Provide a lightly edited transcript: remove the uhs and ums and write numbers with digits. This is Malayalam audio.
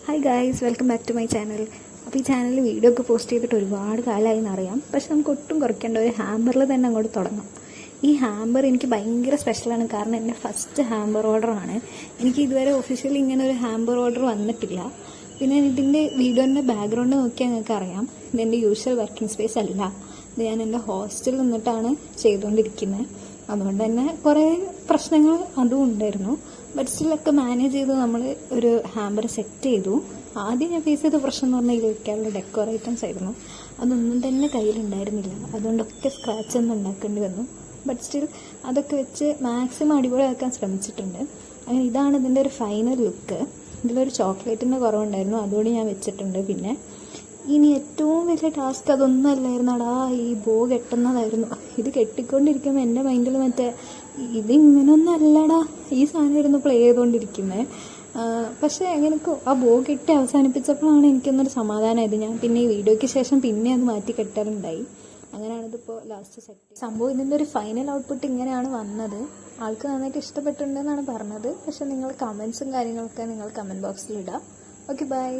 Hi guys, welcome back to my channel. അപ്പോൾ ഈ ചാനലിൽ വീഡിയോ ഒക്കെ പോസ്റ്റ് ചെയ്തിട്ട് ഒരുപാട് കാലമായി എന്നറിയാം. പക്ഷെ നമുക്ക് ഒട്ടും കുറയ്ക്കേണ്ട ഒരു ഹാമ്പറിൽ തന്നെ അങ്ങോട്ട് തുടങ്ങാം. ഈ ഹാമ്പർ എനിക്ക് ഭയങ്കര സ്പെഷ്യലാണ്. കാരണം എൻ്റെ ഫസ്റ്റ് ഹാമ്പർ ഓർഡറാണ്. എനിക്ക് ഇതുവരെ ഒഫീഷ്യലി ഇങ്ങനെ ഒരു ഹാമ്പർ ഓർഡർ വന്നിട്ടില്ല. പിന്നെ ഇതിൻ്റെ വീഡിയോൻ്റെ ബാക്ക്ഗ്രൗണ്ട് നോക്കിയാൽ നിങ്ങൾക്ക് അറിയാം, ഇതെൻ്റെ യൂഷ്വൽ വർക്കിംഗ് സ്പേസ് അല്ല. ഇത് ഞാൻ എൻ്റെ ഹോസ്റ്റലിൽ നിന്നിട്ടാണ് ചെയ്തുകൊണ്ടിരിക്കുന്നത്. അതുകൊണ്ട് തന്നെ കുറേ പ്രശ്നങ്ങൾ അതും ഉണ്ടായിരുന്നു. ബട്ട് സ്റ്റിലൊക്കെ മാനേജ് ചെയ്ത് നമ്മൾ ഒരു ഹാമ്പർ സെറ്റ് ചെയ്തു. ആദ്യം ഞാൻ ഫേസ് ചെയ്ത പ്രശ്നം എന്ന് പറഞ്ഞാൽ ഇത് വയ്ക്കാനുള്ള ഡെക്കോർ ഐറ്റംസ് ആയിരുന്നു. അതൊന്നും തന്നെ കയ്യിലുണ്ടായിരുന്നില്ല. അതുകൊണ്ടൊക്കെ സ്ക്രാച്ച് ഒന്നും ഉണ്ടാക്കേണ്ടി വന്നു. ബട്ട് സ്റ്റിൽ അതൊക്കെ വെച്ച് മാക്സിമം അടിപൊളിയാക്കാൻ ശ്രമിച്ചിട്ടുണ്ട്. അങ്ങനെ ഇതാണ് ഇതിൻ്റെ ഒരു ഫൈനൽ ലുക്ക്. ഇതിലൊരു ചോക്ലേറ്റിൻ്റെ കുറവുണ്ടായിരുന്നു, അതുകൂടി ഞാൻ വെച്ചിട്ടുണ്ട്. പിന്നെ ഇനി ഏറ്റവും വലിയ ടാസ്ക് അതൊന്നും അല്ലായിരുന്നടാ, ഈ ബോ കെട്ടുന്നതായിരുന്നു. ഇത് കെട്ടിക്കൊണ്ടിരിക്കുമ്പോൾ എൻ്റെ മൈൻഡിൽ ഇതിങ്ങനൊന്നും അല്ലടാ, ഈ സാധനമായിരുന്നു പ്ലേ ചെയ്തുകൊണ്ടിരിക്കുന്നത്. പക്ഷേ എങ്ങനെയൊക്കെ ആ ബോ കെട്ടി അവസാനിപ്പിച്ചപ്പോഴാണ് എനിക്കൊന്നൊരു സമാധാനമായത്. ഞാൻ പിന്നെ ഈ വീഡിയോയ്ക്ക് ശേഷം പിന്നെ അത് മാറ്റി കെട്ടാറുണ്ടായി. അങ്ങനെയാണിതിപ്പോൾ ലാസ്റ്റ് സെറ്റ്. സംഭവം ഇതിൻ്റെ ഒരു ഫൈനൽ ഔട്ട്പുട്ട് ഇങ്ങനെയാണ് വന്നത്. ആൾക്ക് നന്നായിട്ട് ഇഷ്ടപ്പെട്ടിട്ടുണ്ടെന്നാണ് പറഞ്ഞത്. പക്ഷേ നിങ്ങൾ കമൻസും കാര്യങ്ങളൊക്കെ നിങ്ങൾ കമൻറ്റ് ബോക്സിൽ ഇടാം. Okay, by.